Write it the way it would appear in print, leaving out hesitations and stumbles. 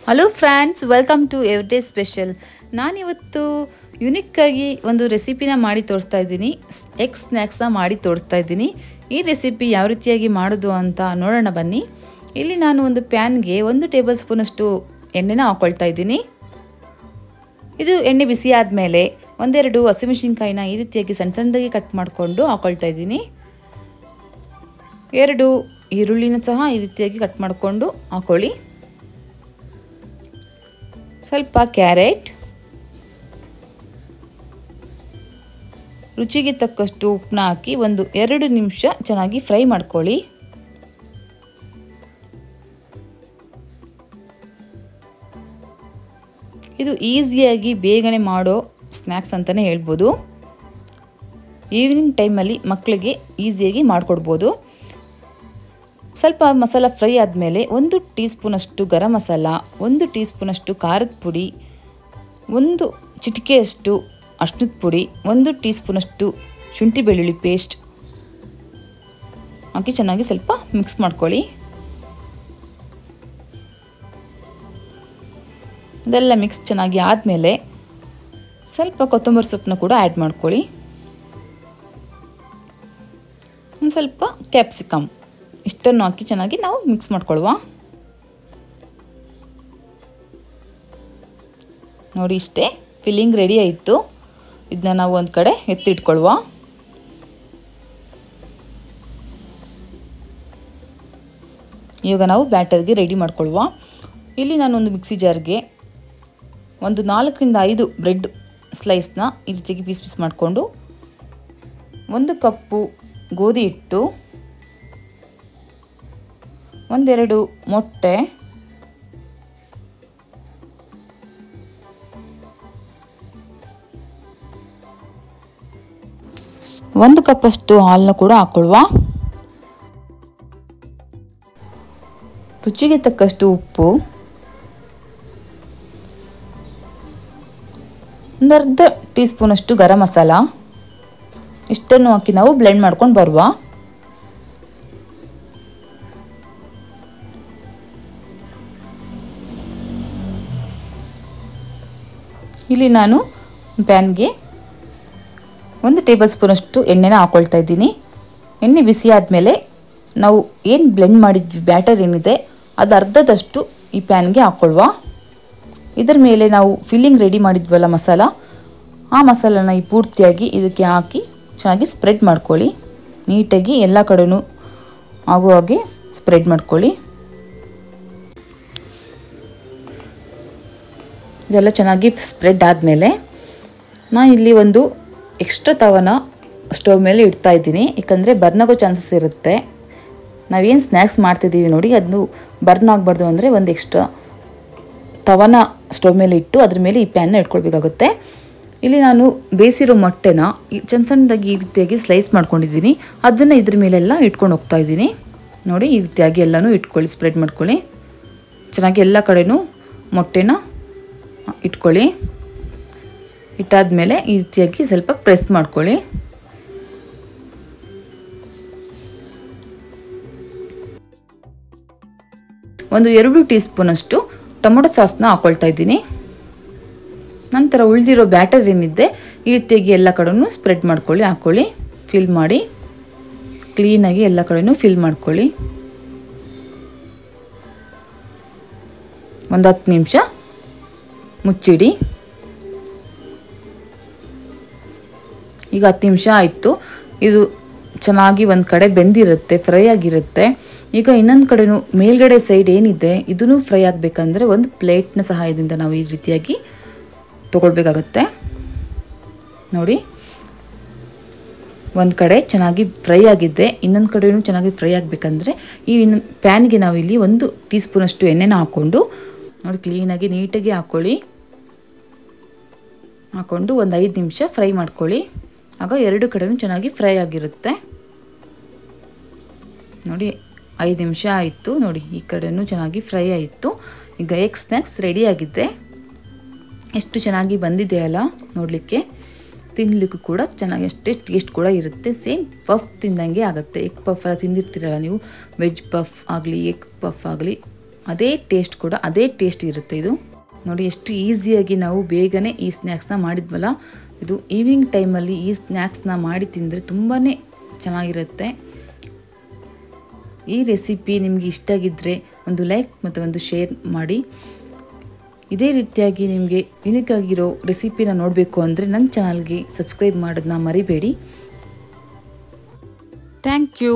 Hello friends, welcome to everyday special. ನಾನಿವತ್ತು ಯುನಿಕ್ಕಾಗಿ ಒಂದು ರೆಸಿಪಿನ ಮಾಡಿ ತೋರಿಸ್ತಾ ಇದ್ದೀನಿ. ಎಗ್ ಸ್ನ್ಯಾಕ್ಸ್ನ ಮಾಡಿ ತೋರಿಸ್ತಾ ಇದ್ದೀನಿ. ಈ ರೆಸಿಪಿ ಯಾವ ರೀತಿಯಾಗಿ ಮಾಡೋದು ಅಂತ ನೋಡೋಣ ಬನ್ನಿ. ಇಲ್ಲಿ ನಾನು ಒಂದು ಪ್ಯಾನ್ಗೆ 1 ಟೇಬಲ್ ಸ್ಪೂನಷ್ಟು ಎಣ್ಣೆನ ಹಾಕ್ಕೊಳ್ತಾ ಇದ್ದೀನಿ. ಇದು ಎಣ್ಣೆ ಬಿಸಿ ಆದಮೇಲೆ 1-2 ಹಸಿಮೆಣಸಿನ್ಕಾಯಿನ ಈ ರೀತಿಯಾಗಿ ಸಣ್ಣ ಸಣ್ಣದಾಗಿ ಕಟ್ ಮಾಡಿಕೊಂಡು ಹಾಕ್ಕೊಳ್ತಾ ಇದ್ದೀನಿ. 2 ಈರುಳ್ಳಿನ ಸಹ ಈ ರೀತಿಯಾಗಿ ಕಟ್ ಮಾಡಿಕೊಂಡು ಹಾಕ್ಕೊಳ್ಳಿ. ಸ್ವಲ್ಪ ಕ್ಯಾರೆಟ್, ರುಚಿಗೆ ತಕ್ಕಷ್ಟು ಉಪ್ಪನ್ನ ಹಾಕಿ 1-2 ನಿಮಿಷ ಚೆನ್ನಾಗಿ ಫ್ರೈ ಮಾಡ್ಕೊಳ್ಳಿ. ಇದು ಈಸಿಯಾಗಿ ಬೇಗನೆ ಮಾಡೋ ಸ್ನ್ಯಾಕ್ಸ್ ಅಂತಲೇ ಹೇಳ್ಬೋದು. ಈವ್ನಿಂಗ್ ಟೈಮಲ್ಲಿ ಮಕ್ಕಳಿಗೆ ಈಸಿಯಾಗಿ ಮಾಡಿಕೊಡ್ಬೋದು. ಸ್ವಲ್ಪ ಮಸಾಲ ಫ್ರೈ ಆದಮೇಲೆ 1 ಟೀ ಸ್ಪೂನಷ್ಟು ಗರಂ ಮಸಾಲ, 1 ಟೀ ಸ್ಪೂನಷ್ಟು ಖಾರದ ಪುಡಿ, 1 ಚಿಟಿಕೆಯಷ್ಟು ಅರಿಶಿನದ ಪುಡಿ, 1 ಟೀ ಸ್ಪೂನಷ್ಟು ಶುಂಠಿ ಬೆಳ್ಳುಳ್ಳಿ ಪೇಸ್ಟ್ ಹಾಕಿ ಚೆನ್ನಾಗಿ ಸ್ವಲ್ಪ ಮಿಕ್ಸ್ ಮಾಡ್ಕೊಳ್ಳಿ. ಇದೆಲ್ಲ ಮಿಕ್ಸ್ ಚೆನ್ನಾಗಿ ಆದಮೇಲೆ ಸ್ವಲ್ಪ ಕೊತ್ತಂಬರಿ ಸೊಪ್ಪನ್ನ ಕೂಡ ಆ್ಯಡ್ ಮಾಡ್ಕೊಳ್ಳಿ. ಒಂದು ಸ್ವಲ್ಪ ಕ್ಯಾಪ್ಸಿಕಮ್ ಇಷ್ಟನ್ನು ಹಾಕಿ ಚೆನ್ನಾಗಿ ನಾವು ಮಿಕ್ಸ್ ಮಾಡ್ಕೊಳ್ಳುವ. ನೋಡಿ, ಇಷ್ಟೇ ಫಿಲ್ಲಿಂಗ್ ರೆಡಿ ಆಯಿತು. ಇದನ್ನ ನಾವು ಒಂದು ಕಡೆ ಎತ್ತಿಟ್ಕೊಳ್ಳುವ. ಇವಾಗ ನಾವು ಬ್ಯಾಟರ್ಗೆ ರೆಡಿ ಮಾಡ್ಕೊಳ್ಳುವ. ಇಲ್ಲಿ ನಾನೊಂದು ಮಿಕ್ಸಿ ಜಾರ್ಗೆ 4-5 ಬ್ರೆಡ್ ಸ್ಲೈಸ್ನ ಈ ರೀತಿಯಾಗಿ ಪೀಸ್ ಮಾಡಿಕೊಂಡು, 1 ಕಪ್ಪು ಗೋಧಿ ಹಿಟ್ಟು, 1-2 ಮೊಟ್ಟೆ, 1 ಕಪ್ಪಷ್ಟು ಹಾಲನ್ನ ಕೂಡ ಹಾಕೊಳ್ಳುವ. ರುಚಿಗೆ ತಕ್ಕಷ್ಟು ಉಪ್ಪು, 1/2 ಟೀ ಸ್ಪೂನಷ್ಟು ಗರಂ ಮಸಾಲ ಇಷ್ಟನ್ನು ಹಾಕಿ ನಾವು ಬ್ಲೆಂಡ್ ಮಾಡ್ಕೊಂಡು ಬರುವ. ಇಲ್ಲಿ ನಾನು ಪ್ಯಾನ್ಗೆ 1 ಟೇಬಲ್ ಸ್ಪೂನಷ್ಟು ಎಣ್ಣೆನ ಹಾಕ್ಕೊಳ್ತಾ ಇದ್ದೀನಿ. ಎಣ್ಣೆ ಬಿಸಿ ಆದಮೇಲೆ ನಾವು ಏನು ಬ್ಲೆಂಡ್ ಮಾಡಿದ್ವಿ ಬ್ಯಾಟರ್ ಏನಿದೆ ಅದು ಅರ್ಧದಷ್ಟು ಈ ಪ್ಯಾನ್ಗೆ ಹಾಕ್ಕೊಳ್ಳುವ. ಇದರ ಮೇಲೆ ನಾವು ಫಿಲ್ಲಿಂಗ್ ರೆಡಿ ಮಾಡಿದ್ವಲ್ಲ ಮಸಾಲ, ಆ ಮಸಾಲನ ಈ ಪೂರ್ತಿಯಾಗಿ ಇದಕ್ಕೆ ಹಾಕಿ ಚೆನ್ನಾಗಿ ಸ್ಪ್ರೆಡ್ ಮಾಡ್ಕೊಳ್ಳಿ. ನೀಟಾಗಿ ಎಲ್ಲ ಕಡೆನೂ ಆಗೋ ಹಾಗೆ ಸ್ಪ್ರೆಡ್ ಮಾಡ್ಕೊಳ್ಳಿ. ಇದೆಲ್ಲ ಚೆನ್ನಾಗಿ ಸ್ಪ್ರೆಡ್ ಆದಮೇಲೆ ನಾನು ಇಲ್ಲಿ ಒಂದು ಎಕ್ಸ್ಟ್ರಾ ತವನ ಸ್ಟವ್ ಮೇಲೆ ಇಡ್ತಾ ಇದ್ದೀನಿ. ಯಾಕಂದರೆ ಬರ್ನ್ ಆಗೋ ಚಾನ್ಸಸ್ ಇರುತ್ತೆ. ನಾವೇನು ಸ್ನ್ಯಾಕ್ಸ್ ಮಾಡ್ತಿದ್ದೀವಿ ನೋಡಿ, ಅದು ಬರ್ನ್ ಆಗಬಾರ್ದು ಅಂದರೆ ಒಂದು ಎಕ್ಸ್ಟ್ರಾ ತವನ ಸ್ಟವ್ ಮೇಲೆ ಇಟ್ಟು ಅದ್ರ ಮೇಲೆ ಈ ಪ್ಯಾನ್ನ ಇಟ್ಕೊಳ್ಬೇಕಾಗುತ್ತೆ. ಇಲ್ಲಿ ನಾನು ಬೇಯಿಸಿರೋ ಮೊಟ್ಟೆನ ಸಣ್ಣ ಸಣ್ಣದಾಗಿ ಈ ರೀತಿಯಾಗಿ ಸ್ಲೈಸ್ ಮಾಡ್ಕೊಂಡಿದ್ದೀನಿ. ಅದನ್ನು ಇದ್ರ ಮೇಲೆಲ್ಲ ಇಟ್ಕೊಂಡು ಹೋಗ್ತಾ ಇದ್ದೀನಿ. ನೋಡಿ, ಈ ರೀತಿಯಾಗಿ ಎಲ್ಲನೂ ಇಟ್ಕೊಳ್ಳಿ, ಸ್ಪ್ರೆಡ್ ಮಾಡ್ಕೊಳ್ಳಿ. ಚೆನ್ನಾಗಿ ಎಲ್ಲ ಕಡೆನೂ ಮೊಟ್ಟೆನ ಇಟ್ಕೊಳ್ಳಿ. ಇಟ್ಟಾದ್ಮೇಲೆ ಈ ರೀತಿಯಾಗಿ ಸ್ವಲ್ಪ ಪ್ರೆಸ್ ಮಾಡ್ಕೊಳ್ಳಿ. ಒಂದು 2 ಟೀ ಸ್ಪೂನಷ್ಟು ಟೊಮೊಟೊ ಸಾಸ್ನ ಹಾಕ್ಕೊಳ್ತಾ ಇದ್ದೀನಿ. ನಂತರ ಉಳಿದಿರೋ ಬ್ಯಾಟರ್ ಏನಿದೆ ಈ ರೀತಿಯಾಗಿ ಎಲ್ಲ ಕಡೆನೂ ಸ್ಪ್ರೆಡ್ ಮಾಡ್ಕೊಳ್ಳಿ, ಹಾಕ್ಕೊಳ್ಳಿ, ಫಿಲ್ ಮಾಡಿ ಕ್ಲೀನಾಗಿ ಎಲ್ಲ ಕಡೆನೂ ಫಿಲ್ ಮಾಡ್ಕೊಳ್ಳಿ. ಒಂದು 10 ನಿಮಿಷ ಮುಚ್ಚಿಡಿ. ಈಗ 10 ನಿಮಿಷ ಆಯಿತು. ಇದು ಚೆನ್ನಾಗಿ ಒಂದು ಕಡೆ ಬೆಂದಿರುತ್ತೆ, ಫ್ರೈ ಆಗಿರುತ್ತೆ. ಈಗ ಇನ್ನೊಂದು ಕಡೆನೂ ಮೇಲ್ಗಡೆ ಸೈಡ್ ಏನಿದೆ ಇದನ್ನು ಫ್ರೈ ಆಗಬೇಕಂದ್ರೆ ಒಂದು ಪ್ಲೇಟ್ನ ಸಹಾಯದಿಂದ ನಾವು ಈ ರೀತಿಯಾಗಿ ತಗೊಳ್ಬೇಕಾಗತ್ತೆ. ನೋಡಿ, ಒಂದು ಕಡೆ ಚೆನ್ನಾಗಿ ಫ್ರೈ ಆಗಿದೆ, ಇನ್ನೊಂದು ಕಡೆನೂ ಚೆನ್ನಾಗಿ ಫ್ರೈ ಆಗಬೇಕಂದ್ರೆ ಈ ಪ್ಯಾನ್ಗೆ ನಾವು ಇಲ್ಲಿ 1 ಟೀ ಸ್ಪೂನಷ್ಟು ಎಣ್ಣೆನ ಹಾಕ್ಕೊಂಡು ನೋಡಿ ಕ್ಲೀನಾಗಿ ನೀಟಾಗಿ ಹಾಕ್ಕೊಂಡು ಒಂದು 5 ನಿಮಿಷ ಫ್ರೈ ಮಾಡ್ಕೊಳ್ಳಿ. ಆಗ 2 ಕಡೆನೂ ಚೆನ್ನಾಗಿ ಫ್ರೈ ಆಗಿರುತ್ತೆ. ನೋಡಿ, 5 ನಿಮಿಷ ಆಯಿತು. ನೋಡಿ, ಈ ಕಡೆನೂ ಚೆನ್ನಾಗಿ ಫ್ರೈ ಆಯಿತು. ಈಗ ಎಗ್ ಸ್ನ್ಯಾಕ್ಸ್ ರೆಡಿ ಆಗಿದೆ. ಎಷ್ಟು ಚೆನ್ನಾಗಿ ಬಂದಿದೆ ಅಲ್ಲ ನೋಡಲಿಕ್ಕೆ. ತಿನ್ನಲಿಕ್ಕೂ ಕೂಡ ಚೆನ್ನಾಗಿ ಅಷ್ಟೇ ಟೇಸ್ಟ್ ಕೂಡ ಇರುತ್ತೆ. ಸೇಮ್ ಪಫ್ ತಿಂದಂಗೆ ಆಗುತ್ತೆ. ಎಗ್ ಪಫ್ ಎಲ್ಲ ತಿಂದಿರ್ತೀರಲ್ಲ ನೀವು, ವೆಜ್ ಪಫ್ ಆಗಲಿ ಎಗ್ ಪಫ್ ಆಗಲಿ ಅದೇ ಟೇಸ್ಟ್ ಕೂಡ ಅದೇ ಟೇಸ್ಟ್ ಇರುತ್ತೆ ಇದು ನೋಡಿ. ಎಷ್ಟು ಈಸಿಯಾಗಿ ನಾವು ಬೇಗನೆ ಈ ಸ್ನ್ಯಾಕ್ಸ್ನ ಮಾಡಿದ್ವಲ್ಲ. ಇದು ಈವ್ನಿಂಗ್ ಟೈಮಲ್ಲಿ ಈ ಸ್ನ್ಯಾಕ್ಸ್ನ ಮಾಡಿ ತಿಂದರೆ ತುಂಬಾ ಚೆನ್ನಾಗಿರುತ್ತೆ. ಈ ರೆಸಿಪಿ ನಿಮಗೆ ಇಷ್ಟ ಆಗಿದ್ದರೆ ಒಂದು ಲೈಕ್ ಮತ್ತು ಒಂದು ಶೇರ್ ಮಾಡಿ. ಇದೇ ರೀತಿಯಾಗಿ ನಿಮಗೆ ಯುನಿಕ್ ಆಗಿರೋ ರೆಸಿಪಿನ ನೋಡಬೇಕು ಅಂದರೆ ನನ್ನ ಚಾನಲ್ಗೆ ಸಬ್ಸ್ಕ್ರೈಬ್ ಮಾಡೋದನ್ನ ಮರಿಬೇಡಿ. Thank you.